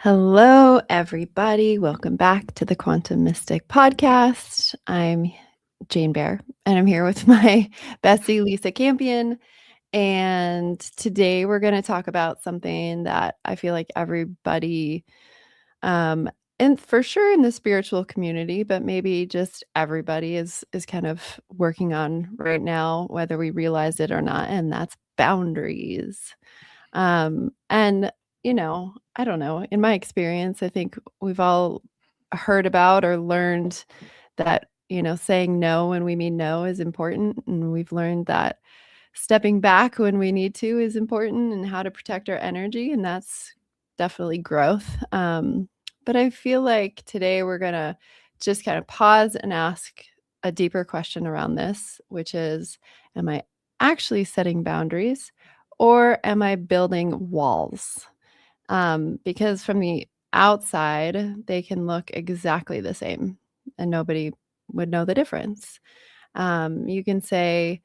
Hello, everybody. Welcome back to the Quantum Mystic Podcast. I'm Jane Bear, and I'm here with my bestie, Lisa Campion. And today we're going to talk about something that I feel like everybody, um, and for sure in the spiritual community, but maybe just everybody is kind of working on right now, whether we realize it or not, and that's boundaries. And I don't know. In my experience, I think we've all heard about or learned that, saying no when we mean no is important. And we've learned that stepping back when we need to is important and how to protect our energy. And that's definitely growth. But I feel like today we're going to just kind of pause and ask a deeper question around this, which is, am I actually setting boundaries or am I building walls? Because from the outside, they can look exactly the same and nobody would know the difference. You can say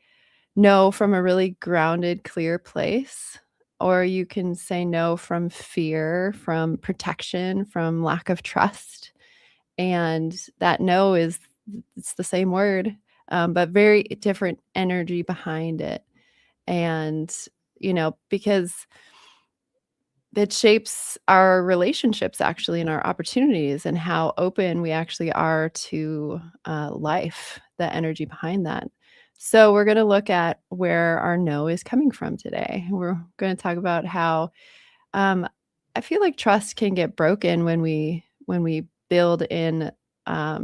no from a really grounded, clear place, or you can say no from fear, from protection, from lack of trust. And that no it's the same word, but very different energy behind it. And, because it shapes our relationships actually and our opportunities and how open we actually are to life, the energy behind that. So, we're going to look at where our no is coming from today. We're going to talk about how um, I feel like trust can get broken when we build in a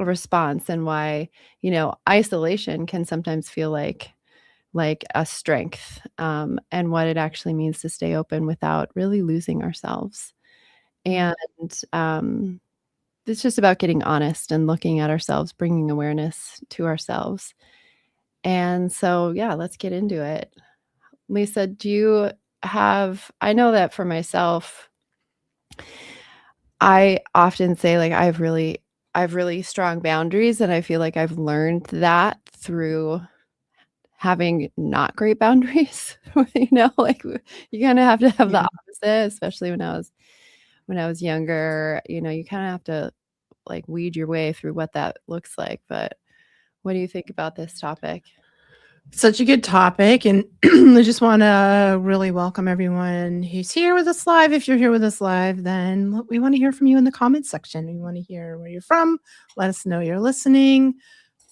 response, and why isolation can sometimes feel like a strength, and what it actually means to stay open without really losing ourselves. And it's just about getting honest and looking at ourselves, bringing awareness to ourselves. And so, yeah, let's get into it. Lisa, do you I know that for myself, I often say like I have really strong boundaries, and I feel like I've learned that through having not great boundaries. Like you kind of have to have the Yeah. opposite, especially when I was younger. You kind of have to like weed your way through what that looks like. But what do you think about this topic? Such a good topic. And I just want to really welcome everyone who's here with us live. If you're here with us live, then we want to hear from you in the comments section. We want to hear where you're from. Let us know you're listening.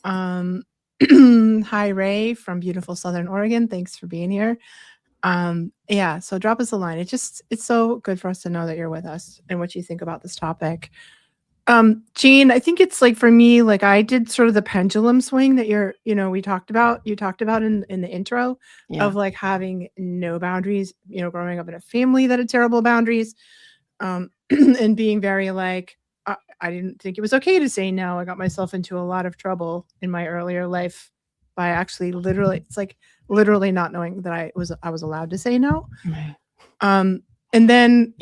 Um, Hi, Ray from beautiful Southern Oregon. Thanks for being here. Yeah, so drop us a line. It's so good for us to know that you're with us and what you think about this topic. Jean, I think it's like for me, like I did sort of the pendulum swing that you talked about in the intro Yeah. of like having no boundaries, growing up in a family that had terrible boundaries, and being very like, I didn't think it was okay to say no. I got myself into a lot of trouble in my earlier life by actually it's like literally not knowing that I was allowed to say no. Right. And then,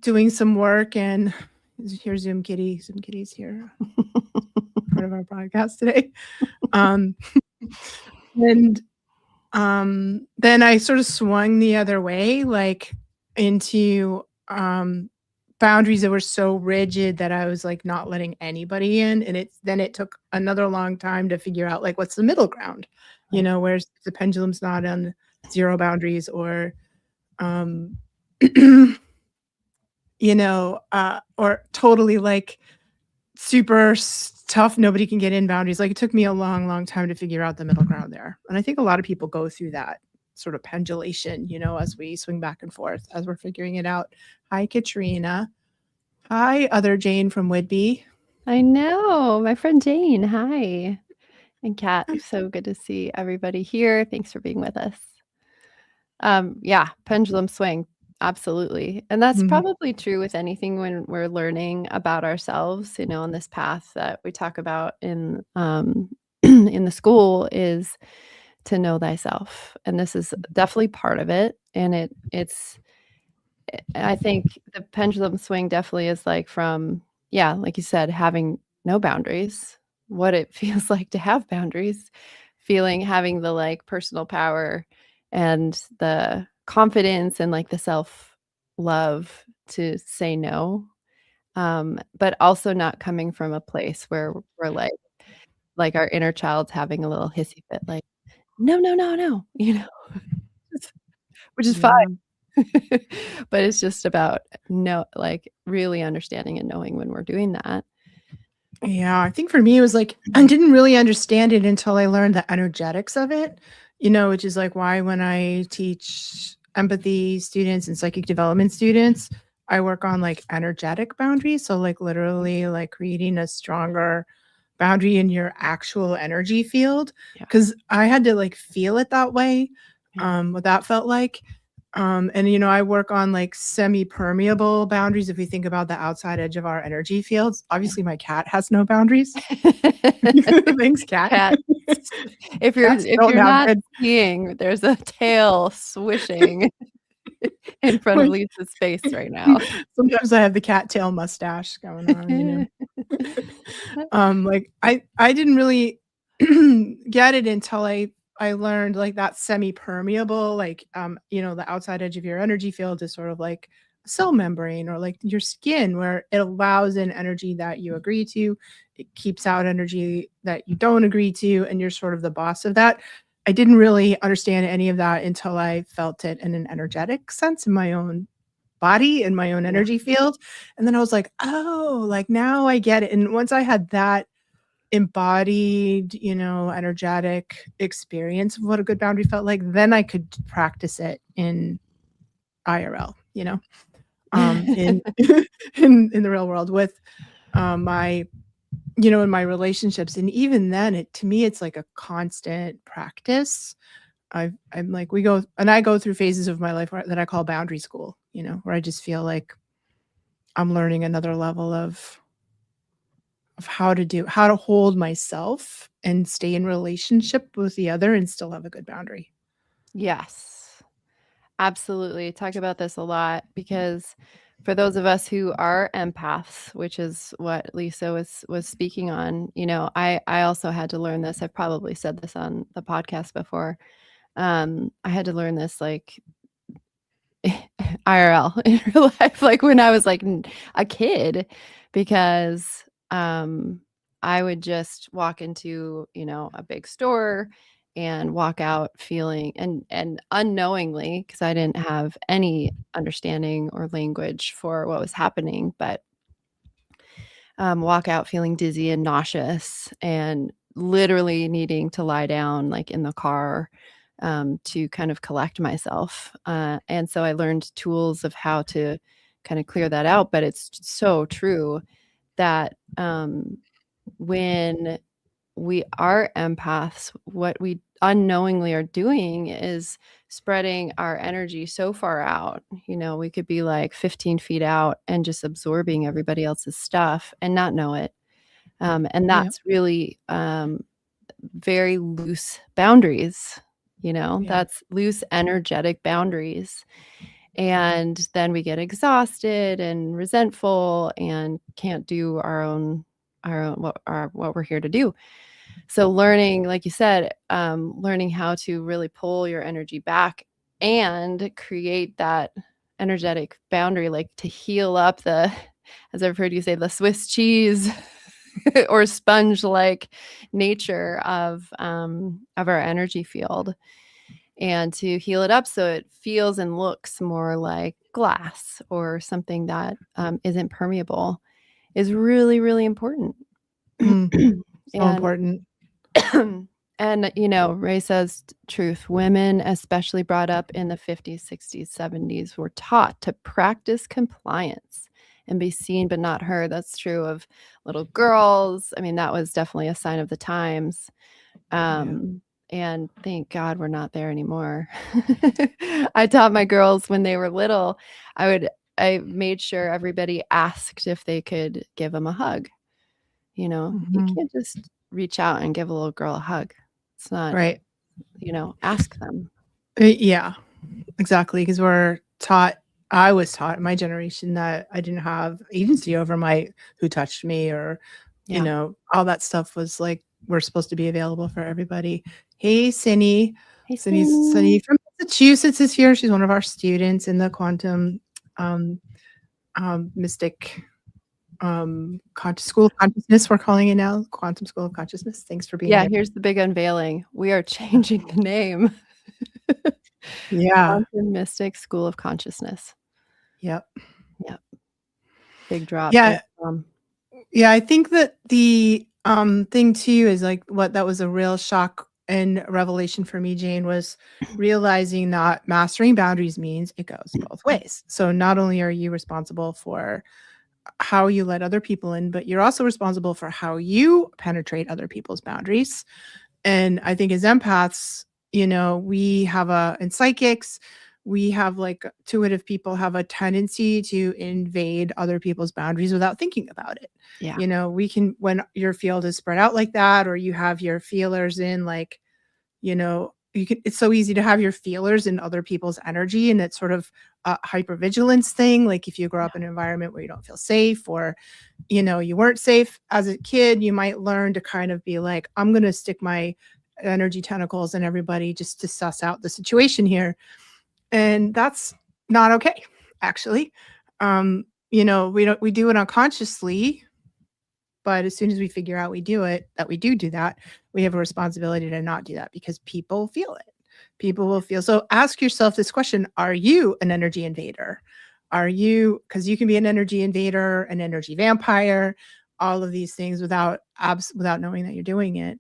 doing some work and here's Zoom Kitty. Zoom Kitty's here, part of our podcast today. Um, and then I sort of swung the other way, like into boundaries that were so rigid that I was like not letting anybody in. And it took another long time to figure out like what's the middle ground, Right. where's the pendulum's not on zero boundaries or um or totally like super tough, nobody can get in boundaries. Like it took me a long, long time to figure out the middle ground there. And I think a lot of people go through that sort of pendulation, as we swing back and forth as we're figuring it out. Hi, Katrina. Hi, other Jane from Whidbey. I know. My friend Jane. Hi. And Kat, so good to see everybody here. Thanks for being with us. Yeah, pendulum swing. Absolutely. And that's Mhm. probably true with anything when we're learning about ourselves, on this path that we talk about in in the school, is to know thyself. And this is definitely part of it. And I think the pendulum swing definitely is like from, yeah, like you said, having no boundaries, what it feels like to have boundaries, having the like personal power and the confidence and like the self love to say no, but also not coming from a place where we're like our inner child's having a little hissy fit, like, "No, no, no, no," which is fine. Yeah. But it's just about like really understanding and knowing when we're doing that. Yeah, I think for me, it was like I didn't really understand it until I learned the energetics of it, which is like why when I teach empathy students and psychic development students, I work on like energetic boundaries. So, like, literally, like creating a stronger boundary in your actual energy field. Yeah. Cause I had to like feel it that way, Yeah. what that felt like. And I work on like semi-permeable boundaries. If we think about the outside edge of our energy fields, obviously my cat has no boundaries. Thanks, cat. Cats. If Cats don't you're have not good. seeing, there's a tail swishing in front of Lisa's face right now. Sometimes I have the cattail mustache going on. Like I didn't really get it until I learned like that semi-permeable, like the outside edge of your energy field is sort of like a cell membrane or like your skin where it allows in energy that you agree to. It keeps out energy that you don't agree to, and you're sort of the boss of that. I didn't really understand any of that until I felt it in an energetic sense in my own body and my own Yeah. energy field. And then I was like, oh, like now I get it. And once I had that embodied, energetic experience of what a good boundary felt like, then I could practice it in IRL, in in the real world with my in my relationships. And even then, to me it's like a constant practice. I'm like I go through phases of my life that I call boundary school, where I just feel like I'm learning another level of how to hold myself and stay in relationship with the other and still have a good boundary. Yes, absolutely. Talk about this a lot because for those of us who are empaths, which is what Lisa was speaking on, I also had to learn this. I've probably said this on the podcast before. I had to learn this like IRL in real life, like when I was like a kid, because I would just walk into, a big store and walk out feeling and unknowingly, because I didn't have any understanding or language for what was happening, but walk out feeling dizzy and nauseous and literally needing to lie down like in the car to kind of collect myself. And so I learned tools of how to kind of clear that out. But it's so true that when we are empaths, what we unknowingly are doing is spreading our energy so far out. We could be like 15 feet out and just absorbing everybody else's stuff and not know it. And that's really very loose boundaries, that's loose energetic boundaries. And then we get exhausted and resentful and can't do our own what we're here to do. So learning, like you said, learning how to really pull your energy back and create that energetic boundary, like to heal up as I've heard you say, the Swiss cheese or sponge-like nature of our energy field, and to heal it up so it feels and looks more like glass or something that isn't permeable is really, really important. So important. And Ray says truth. Women, especially brought up in the 50s, 60s, 70s, were taught to practice compliance and be seen but not heard. That's true of little girls. I mean, that was definitely a sign of the times. And thank God we're not there anymore. I taught my girls when they were little, I made sure everybody asked if they could give them a hug. You can't just reach out and give a little girl a hug. It's not right. Ask them. Yeah, exactly. Because I was taught in my generation that I didn't have agency over who touched me or, all that stuff was like, we're supposed to be available for everybody. Hey, Cindy. Hey, Cindy from Massachusetts is here. She's one of our students in the quantum mystic school of consciousness, we're calling it now, Quantum School of Consciousness. Thanks for being Yeah, here. here's the big unveiling. We are changing the name. Yeah. Quantum Mystic School of Consciousness. Yep. Yep. Big drop. Yeah. Thanks, Mom. Yeah, I think that the thing too is like what that was a real shock and revelation for me, Jane, was realizing that mastering boundaries means it goes both ways. So not only are you responsible for how you let other people in, but you're also responsible for how you penetrate other people's boundaries. And I think as empaths, we have and psychics, we have like intuitive people have a tendency to invade other people's boundaries without thinking about it. Yeah. We can, when your field is spread out like that, or you have your feelers in like, it's so easy to have your feelers in other people's energy. And it's sort of a hypervigilance thing. Like if you grow up in an environment where you don't feel safe, or, you weren't safe as a kid, you might learn to kind of be like, I'm going to stick my energy tentacles in everybody just to suss out the situation here. And that's not okay, actually. We do it unconsciously, but as soon as we figure out we do that, we have a responsibility to not do that, because people feel it. People will feel. So ask yourself this question: are you an energy invader? Because you can be an energy invader, an energy vampire, all of these things without knowing that you're doing it.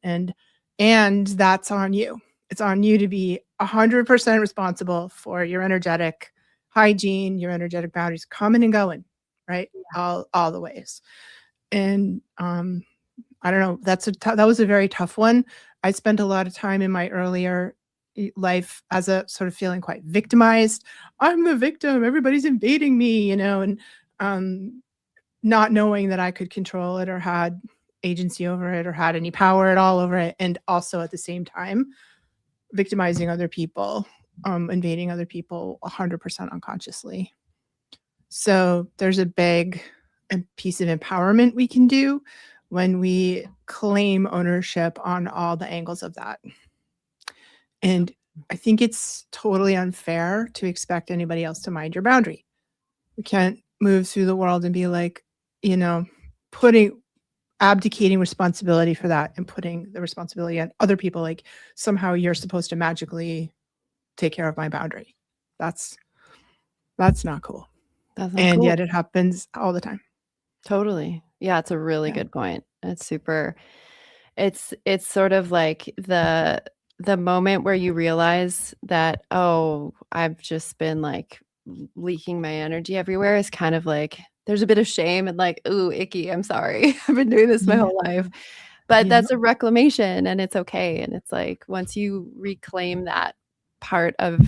And that's on you. It's on you to be 100% responsible for your energetic hygiene, your energetic boundaries coming and going, right? Yeah. All the ways. And I don't know, that was a very tough one. I spent a lot of time in my earlier life as a sort of feeling quite victimized. I'm the victim, everybody's invading me, and not knowing that I could control it or had agency over it or had any power at all over it. And also at the same time, victimizing other people, invading other people 100% unconsciously. So there's a big piece of empowerment we can do when we claim ownership on all the angles of that. And I think it's totally unfair to expect anybody else to mind your boundary. We can't move through the world and be like, abdicating responsibility for that and putting the responsibility on other people. Like somehow you're supposed to magically take care of my boundary. That's not cool. That's not And cool. yet it happens all the time. Totally. Yeah, it's a really good point. It's sort of like the moment where you realize that, oh, I've just been like leaking my energy everywhere, is kind of like there's a bit of shame and like, ooh, icky, I'm sorry. I've been doing this my whole life. But that's a reclamation, and it's okay. And it's like once you reclaim that part of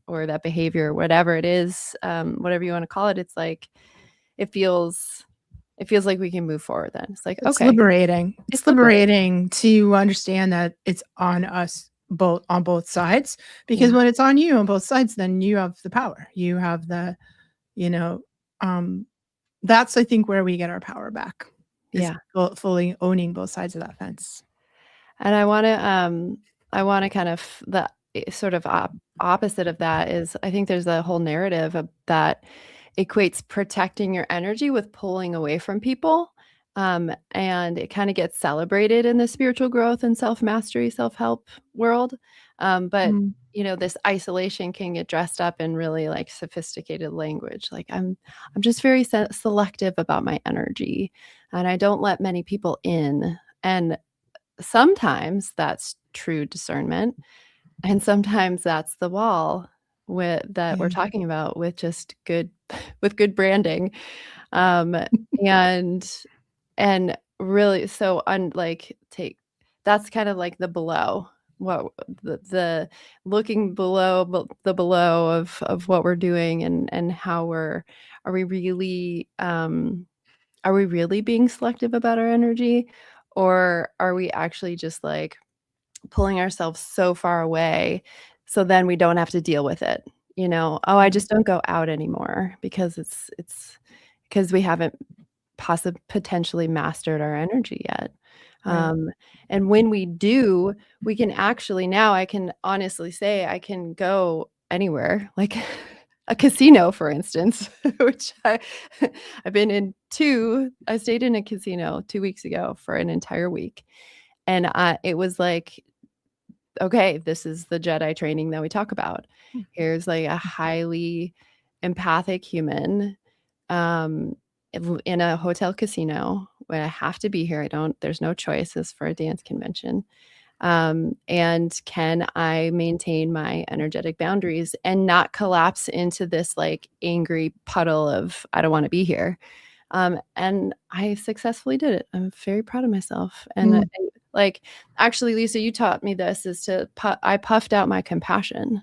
or that behavior, whatever it is, whatever you want to call it, it's like it feels like we can move forward then. It's like, It's okay. liberating. It's liberating to understand that it's on us on both sides, because when it's on you on both sides, then you have the power. You have the, that's, I think, where we get our power back. Is fully owning both sides of that fence. And I want to kind of the sort of opposite of that is, I think there's a whole narrative that equates protecting your energy with pulling away from people. And it kind of gets celebrated in the spiritual growth and self-mastery, self-help world. But this isolation can get dressed up in really like sophisticated language. Like I'm just very selective about my energy, and I don't let many people in. And sometimes that's true discernment, and sometimes that's the wall that we're talking about with just good branding. And really, so that's kind of like the below, what the looking below the below of what we're doing, and how are we really being selective about our energy, or are we actually just like pulling ourselves so far away so then we don't have to deal with it? I just don't go out anymore because it's because we haven't potentially mastered our energy yet. And when we do, we can actually, now I can honestly say I can go anywhere. Like a casino, for instance, which I've been in two. I stayed in a casino 2 weeks ago for an entire week. And it was like, okay, this is the Jedi training that we talk about. Here's like a highly empathic human in a hotel casino where I have to be here. There's no choices for a dance convention. And can I maintain my energetic boundaries and not collapse into this like angry puddle of I don't want to be here? And I successfully did it. I'm very proud of myself. And like, actually, Lisa, you taught me this is I puffed out my compassion.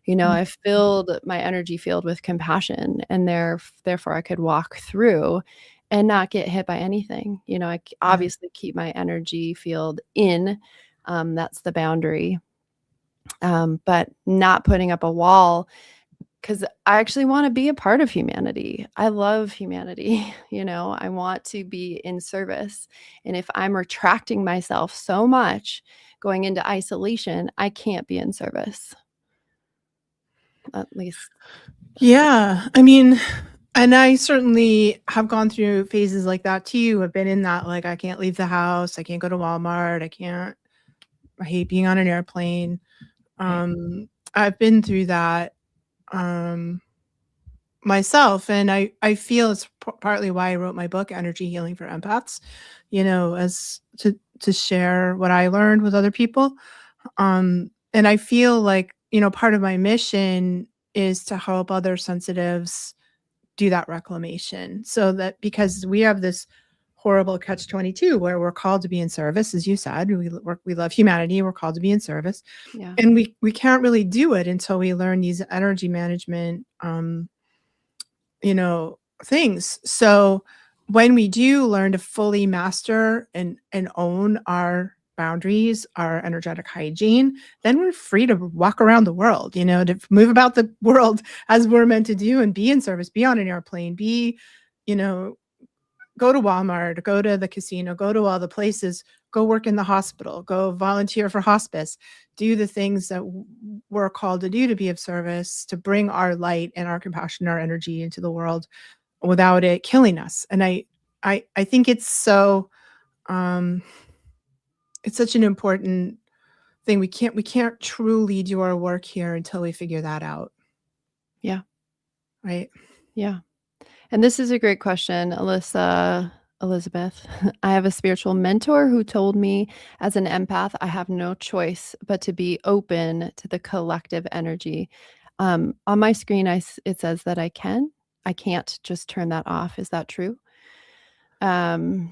I filled my energy field with compassion, and therefore I could walk through and not get hit by anything. I obviously keep my energy field in. That's the boundary. But not putting up a wall, because I actually want to be a part of humanity. I love humanity. I want to be in service. And if I'm retracting myself so much going into isolation, I can't be in service. At least. Yeah. I mean, and I certainly have gone through phases like that too. I've been in that, like, I can't leave the house. I can't go to Walmart. I hate being on an airplane. I've been through that myself. And I feel it's partly why I wrote my book, Energy Healing for Empaths, as to share what I learned with other people. And I feel like, part of my mission is to help other sensitives do that reclamation, so that, because we have this horrible catch-22 where we're called to be in service, as you said, we love humanity, we're called to be in service. Yeah. And we can't really do it until we learn these energy management things. So when we do learn to fully master and own our boundaries, our energetic hygiene, then we're free to walk around the world, to move about the world as we're meant to do, and be in service, be on an airplane, go to Walmart, go to the casino, go to all the places, go work in the hospital, go volunteer for hospice, do the things that we're called to do to be of service, to bring our light and our compassion, our energy into the world without it killing us. And I think it's so, it's such an important thing. We can't truly do our work here until we figure that out. Yeah. Right. Yeah. And this is a great question, Elizabeth. I have a spiritual mentor who told me, as an empath, I have no choice but to be open to the collective energy. On my screen, it says that I can't just turn that off. Is that true? I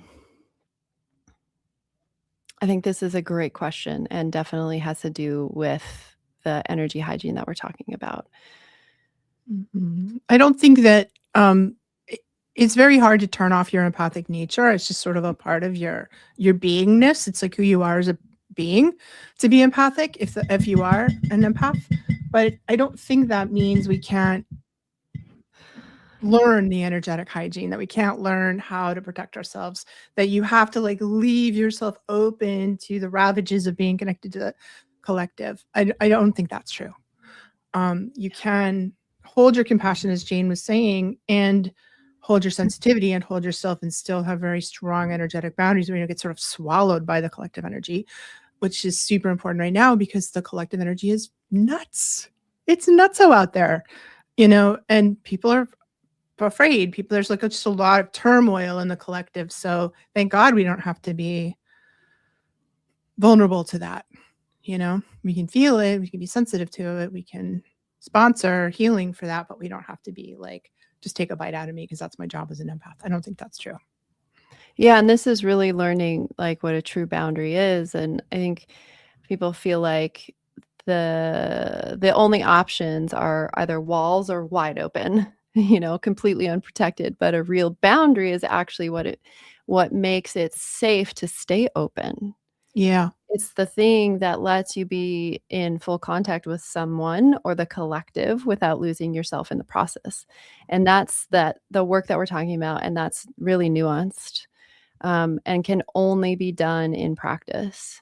think this is a great question, and definitely has to do with the energy hygiene that we're talking about. I don't think that it's very hard to turn off your empathic nature. It's just sort of a part of your beingness. It's like who you are as a being to be empathic, if you are an empath. But I don't think that means we can't learn the energetic hygiene, that we can't learn how to protect ourselves, that you have to like leave yourself open to the ravages of being connected to the collective. I don't think that's true. You can hold your compassion, as Jane was saying, and hold your sensitivity and hold yourself, and still have very strong energetic boundaries where you don't get sort of swallowed by the collective energy, which is super important right now because the collective energy is nuts. It's nutso out there, and people are afraid. There's like just a lot of turmoil in the collective. So thank God we don't have to be vulnerable to that. We can feel it, we can be sensitive to it, we can sponsor healing for that, but we don't have to be like, just take a bite out of me because that's my job as an empath. I don't think that's true. Yeah, and this is really learning like what a true boundary is. And I think people feel like the only options are either walls or wide open, completely unprotected. But a real boundary is actually what makes it safe to stay open. Yeah. It's the thing that lets you be in full contact with someone or the collective without losing yourself in the process. And that's the work that we're talking about, and that's really nuanced, and can only be done in practice.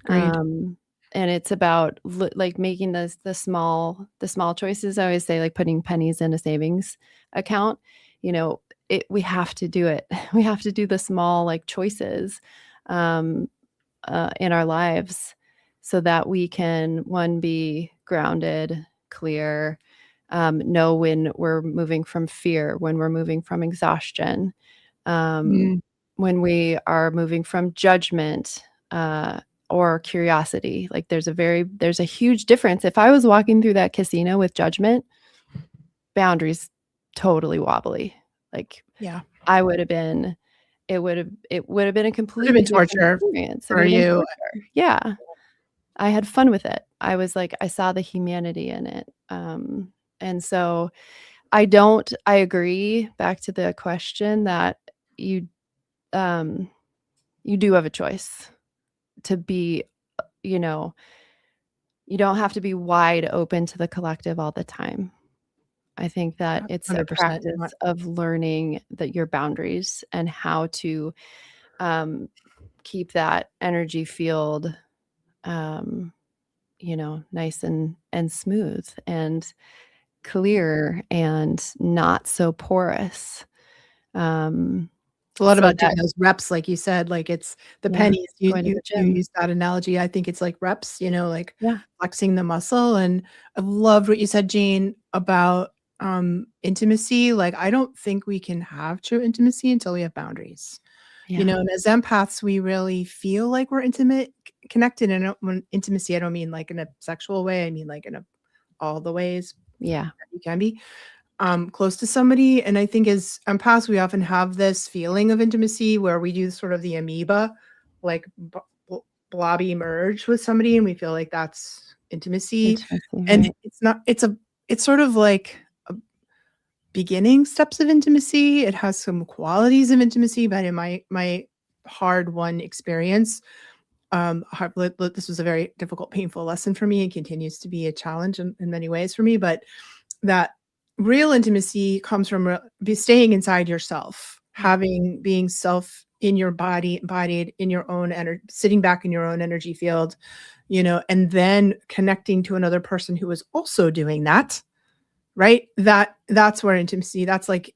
Agreed. it's about like making the small choices. I always say, like, putting pennies in a savings account. You know, we have to do it. We have to do the small, like, choices um, in our lives so that we can, one, be grounded, clear, know when we're moving from fear, when we're moving from exhaustion, um, Mm, when we are moving from judgment, or curiosity. Like, there's a huge difference. If I was walking through that casino with judgment, boundaries totally wobbly. Like, yeah. I would have been it would have been a Would have completely been different torture experience. It for would have been you. torture. Yeah. I had fun with it. I was like, I saw the humanity in it. And so I agree, back to the question, that you um you do have a choice to be, you know, you don't have to be wide open to the collective all the time. I think that it's a 100%. practice of learning that your boundaries and how to um, keep that energy field, um, nice and smooth and clear and not so porous. Um, It's a lot so about that doing those reps, like you said, like, it's the Yeah, pennies. You going to you the you gym. use that analogy. I think it's like reps, like Yeah, flexing the muscle, and I loved what you said, Jane, about, intimacy. Like, I don't think we can have true intimacy until we have boundaries, yeah, and as empaths, we really feel like we're intimate c connected, and when intimacy, I don't mean, like, in a sexual way, I mean, like, in a all the ways yeah, that you can be. Close to somebody. And I think as empaths, we often have this feeling of intimacy where we do sort of the amoeba, like blobby merge with somebody, and we feel like that's intimacy. intimacy, And right? it's not, it's sort of like a beginning steps of intimacy. It has some qualities of intimacy, but in my hard won experience, this was a very difficult, painful lesson for me and continues to be a challenge in many ways for me. But that real intimacy comes from staying inside yourself, Yeah, being self in your body, embodied in your own energy, sitting back in your own energy field, and then connecting to another person who is also doing that, right? That's where intimacy, that's like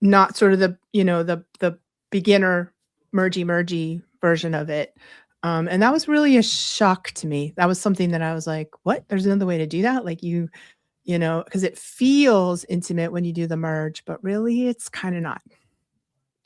not sort of the beginner mergy version of it. And that was really a shock to me. That was something that I was like, what? There's another way to do that? Like because it feels intimate when you do the merge, but really it's kind of not.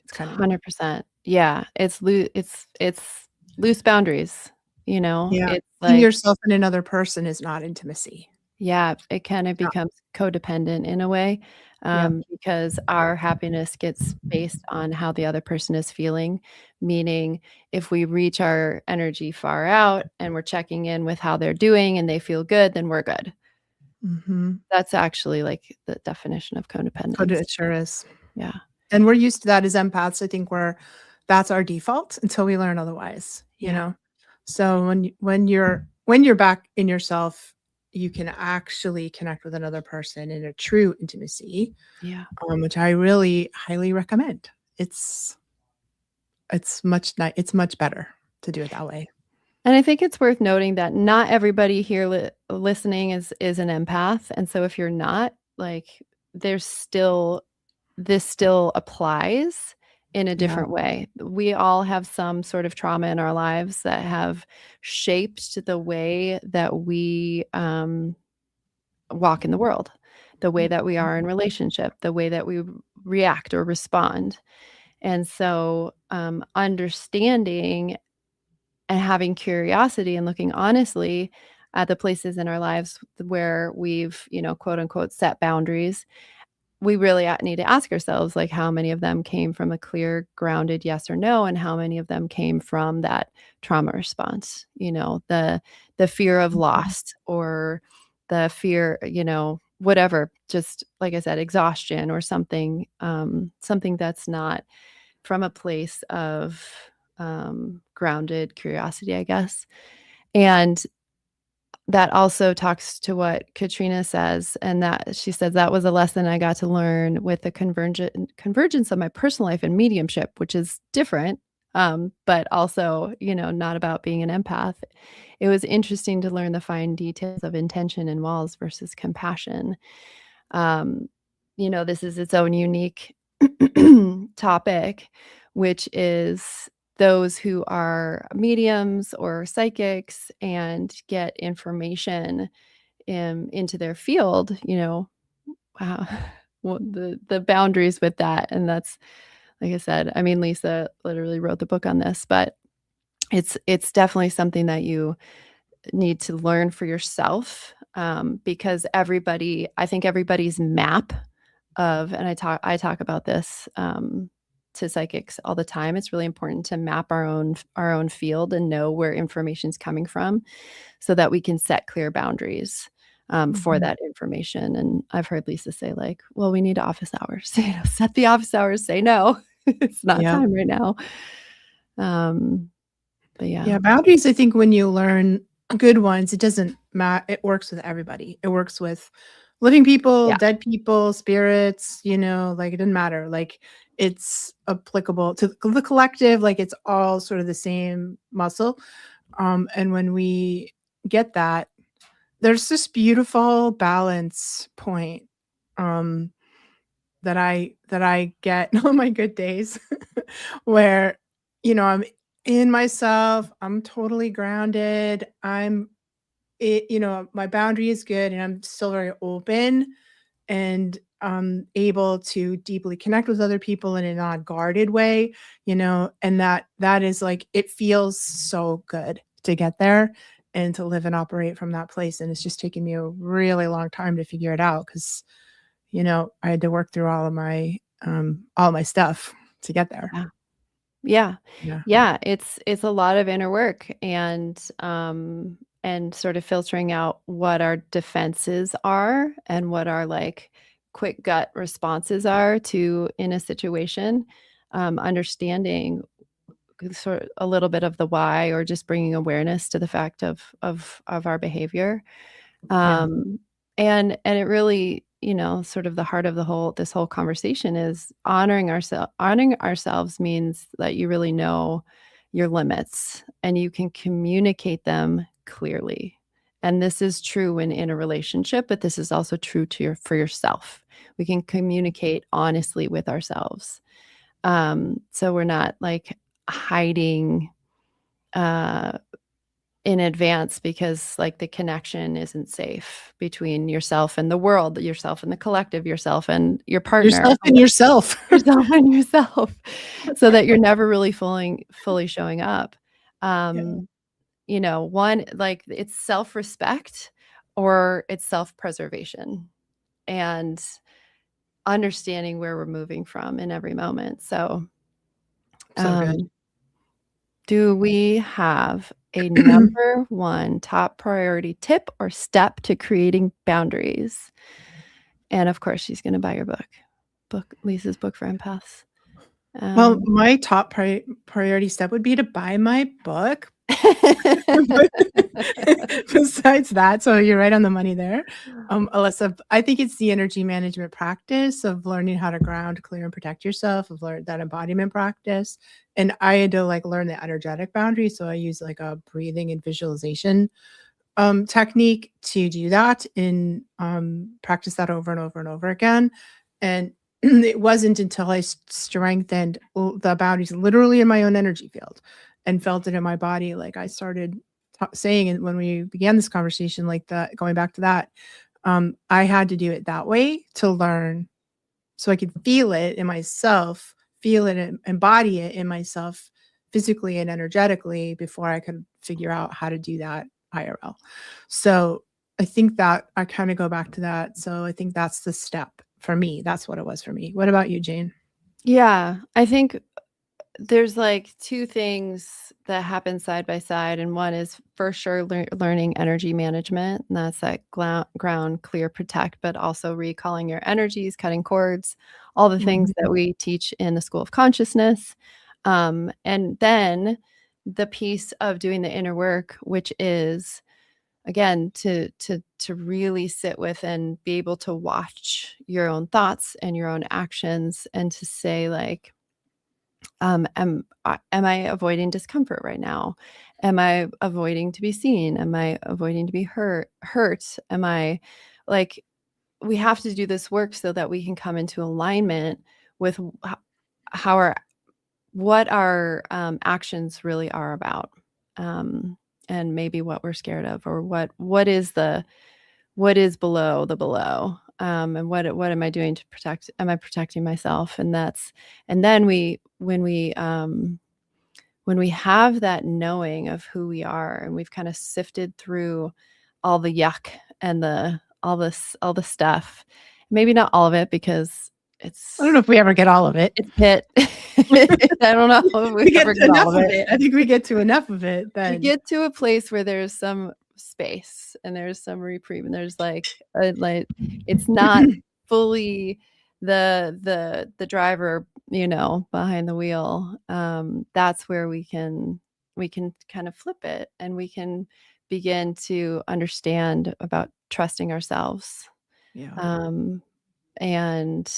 It's kind of not. 100%. Yeah, it's loose boundaries, Yeah. It's Seeing like, yourself in another person is not intimacy. yeah, it kinda It's not. becomes codependent in a way, Yep. because our happiness gets based on how the other person is feeling, meaning if we reach our energy far out and we're checking in with how they're doing and they feel good, then we're good. Mhm. That's actually, like, the definition of codependence. It sure is. Yeah. And we're used to that as empaths. I think that's our default until we learn otherwise, you Yeah. know? So when you're back in yourself, you can actually connect with another person in a true intimacy, Yeah. which I really highly recommend. It's much better to do it that way. And I think it's worth noting that not everybody here listening is an empath, and so if you're not, like, there's still this still applies in a Yeah. different way. We all have some sort of trauma in our lives that have shaped the way that we, walk in the world, the way that we Mhm. are in relationship, the way that we react or respond, and so, understanding and having curiosity and looking honestly at the places in our lives where we've, quote unquote, set boundaries, we really need to ask ourselves, like, how many of them came from a clear, grounded yes or no, and how many of them came from that trauma response, the fear of Mhm. loss, or the fear, whatever, just like I said, exhaustion, or something that's not from a place of grounded curiosity, I guess. And that also talks to what Katrina says, and that she says that was a lesson I got to learn with the convergence of my personal life and mediumship, which is different. but also, not about being an empath. It was interesting to learn the fine details of intention and walls versus compassion. Um, this is its own unique topic, which is those who are mediums or psychics and get information into their field, wow, well, the boundaries with that. And that's, like I said, I mean, Lisa literally wrote the book on this, but it's definitely something that you need to learn for yourself, because I think everybody's map of, and I talk about this to psychics all the time. It's really important to map our own field and know where information's coming from, so that we can set clear boundaries for Mhm. that information. And I've heard Lisa say, like, well, we need office hours. Set the office hours. Say no, it's not Yeah. time right now. Um, but yeah, Yeah, boundaries, I think when you learn good ones, it doesn't matter. It works with everybody. It works with living people, yeah, dead people, spirits, like it doesn't matter. Like it's applicable to the collective, like it's all sort of the same muscle. And when we get that, there's this beautiful balance point um that I get on my good days where, I'm in myself, I'm totally grounded, my boundary is good and I'm still very open and able to deeply connect with other people in a non-guarded way, and that is like it feels so good to get there and to live and operate from that place. And it's just taken me a really long time to figure it out because I had to work through all my stuff to get there. yeah. Yeah. Yeah. Yeah, it's a lot of inner work, and sort of filtering out what our defenses are and what our, like, quick gut responses are to in a situation, understanding sort of a little bit of the why, or just bringing awareness to the fact of our behavior. Yeah. Um, and it really, sort of the heart of this whole conversation is honoring ourselves means that you really know your limits and you can communicate them clearly. And this is true when in a relationship, but this is also true for yourself. We can communicate honestly with ourselves. So we're not like hiding uh in advance because, like, the connection isn't safe between yourself and the world, yourself and the collective, yourself and your partner, Yourself and yourself. yourself and yourself, so that you're never really fully showing up. Yeah. Um, one, like, it's self-respect or it's self-preservation, and understanding where we're moving from in every moment. So, So good. um do we have a number 1 top priority tip or step to creating boundaries? And of course, she's gonna buy your Lisa's book for empaths. Well, Um my top priority step would be to buy my book. Besides that, so you're right on the money there, Alyssa. I think it's the energy management practice of learning how to ground, clear, and protect yourself. I've learned that embodiment practice, and I had to like learn the energetic boundary. So I use like a breathing and visualization technique to do that and practice that over and over and over again. And it wasn't until I strengthened the boundaries literally in my own energy field and felt it in my body. Like I started saying it when we began this conversation, like that, going back to that, I had to do it that way to learn so I could feel it in myself, feel it and embody it in myself physically and energetically before I could figure out how to do that IRL. So I think that I kind of go back to that. So I think that's the step for me. That's what it was for me. What about you, Jane? Yeah, I think there's, like, 2 things that happen side by side, and one is for sure learning energy management, and that's that ground, clear, protect, but also recalling your energies, cutting cords, all the things Mhm. that we teach in the School of Consciousness. And then the piece of doing the inner work, which is, again, to really sit with and be able to watch your own thoughts and your own actions and to say, like, Am I avoiding discomfort right now? Am I avoiding to be seen? Am I avoiding to be hurt? Am I like we have to do this work so that we can come into alignment with how our what our actions really are about, um, and maybe what we're scared of, or what is below the below, and what am I doing to protect? Am I protecting myself? And then when we have that knowing of who we are, and we've kind of sifted through all the yuck and all the stuff, maybe not all of it because I don't know if we ever get all of it. it's pit. I don't know if We we get ever to get enough all of of it. it. I think we get to enough of it We then. get to a place where there's some space and there's some reprieve and there's like it's not fully the driver, behind the wheel. That's where we can kind of flip it, and we can begin to understand about trusting ourselves, Yeah. um, and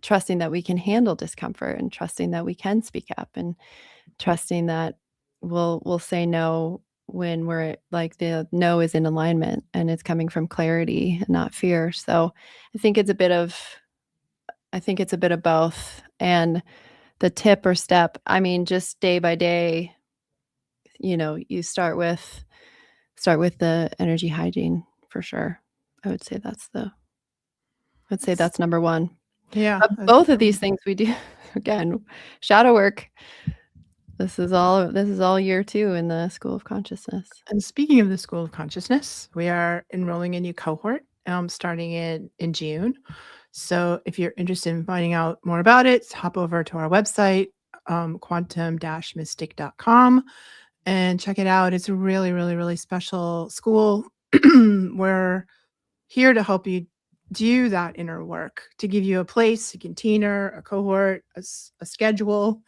trusting that we can handle discomfort, and trusting that we can speak up, and trusting that we'll say no when we're like the no is in alignment and it's coming from clarity and not fear. So I think it's a bit of I think it's a bit of both. And the tip or step, I mean, just day by day, you start with the energy hygiene for sure. I would say that's number one. Yeah. But both of these things we do again, shadow work. This is all year 2 in the School of Consciousness. And speaking of the School of Consciousness, we are enrolling a new cohort starting in June. So if you're interested in finding out more about it, hop over to our website, quantum-mystic.com, and check it out. It's a really, really, really special school. We're here to help you do that inner work, to give you a place, a container, a cohort, a schedule,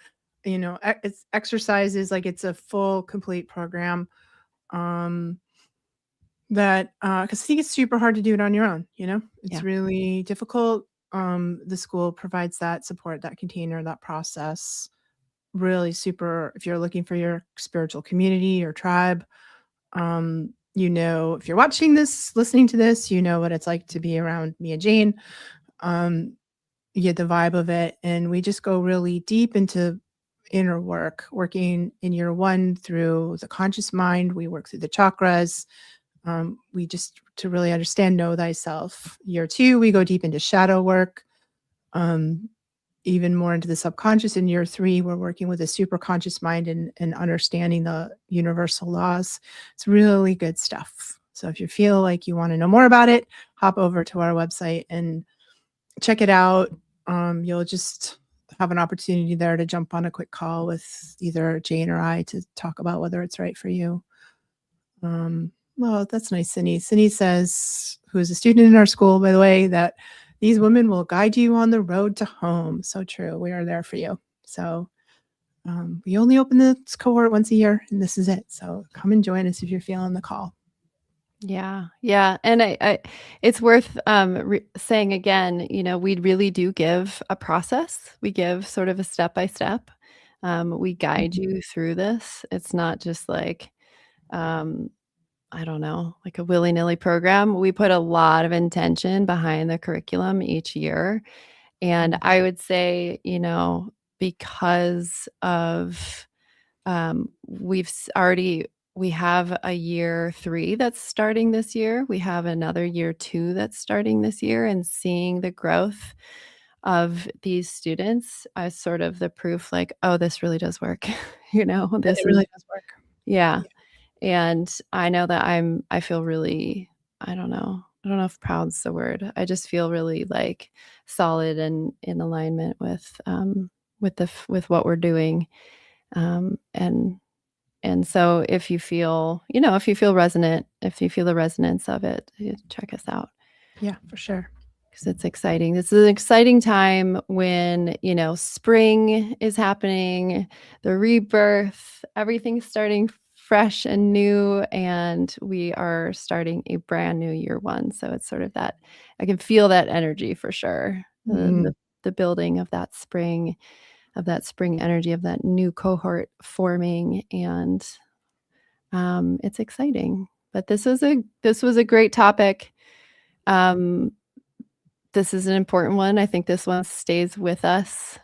it's exercises, like it's a full, complete program. That because I think it's super hard to do it on your own. It's Yeah. really difficult. The school provides that support, that container, that process. Really super if you're looking for your spiritual community or tribe. If you're watching this, listening to this, you know what it's like to be around me and Jane. You get the vibe of it, and we just go really deep into inner work, working in year 1 through the conscious mind. We work through the chakras. We just to really understand, know thyself. Year 2, we go deep into shadow work, even more into the subconscious. In year 3, we're working with a super conscious mind and understanding the universal laws. It's really good stuff. So if you feel like you want to know more about it, hop over to our website and check it out. You'll just have an opportunity there to jump on a quick call with either Jane or I to talk about whether it's right for you. Well, that's nice, Cindy. Cindy says, who is a student in our school, by the way, that these women will guide you on the road to home. So true. We are there for you. So we only open this cohort once a year, and this is it. So come and join us if you're feeling the call. Yeah. Yeah. And it's worth saying again, we really do give a process. We give sort of a step by step. We guide you through this. It's not just like, I don't know, like a willy-nilly program. We put a lot of intention behind the curriculum each year. And I would say, because of we have a year 3 that's starting this year. We have another year 2 that's starting this year, and seeing the growth of these students as sort of the proof like, oh, this really does work. This It is really does work. yeah. And I know that I feel really, I don't know if proud's the word. I just feel really like solid and in alignment with what we're doing. Um, and and so if you feel, if you feel the resonance of it, check us out Yeah, for sure. because it's exciting. This is an exciting time when, spring is happening, the rebirth, everything's starting fresh and new, and we are starting a brand new year 1. So it's sort of that, I can feel that energy for sure. Mm. The building of that spring. that spring energy, of that new cohort forming, and it's exciting. But this was a great topic. This is an important one. I think this one stays with us.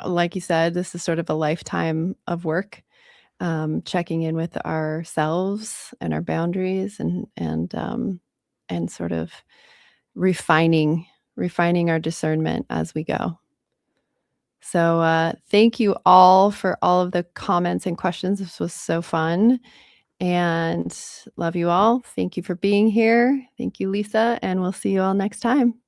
Like you said, this is sort of a lifetime of work, checking in with ourselves and our boundaries, and sort of refining our discernment as we go. So thank you all for all of the comments and questions. This was so fun, and love you all. Thank you for being here. Thank you, Lisa, and we'll see you all next time.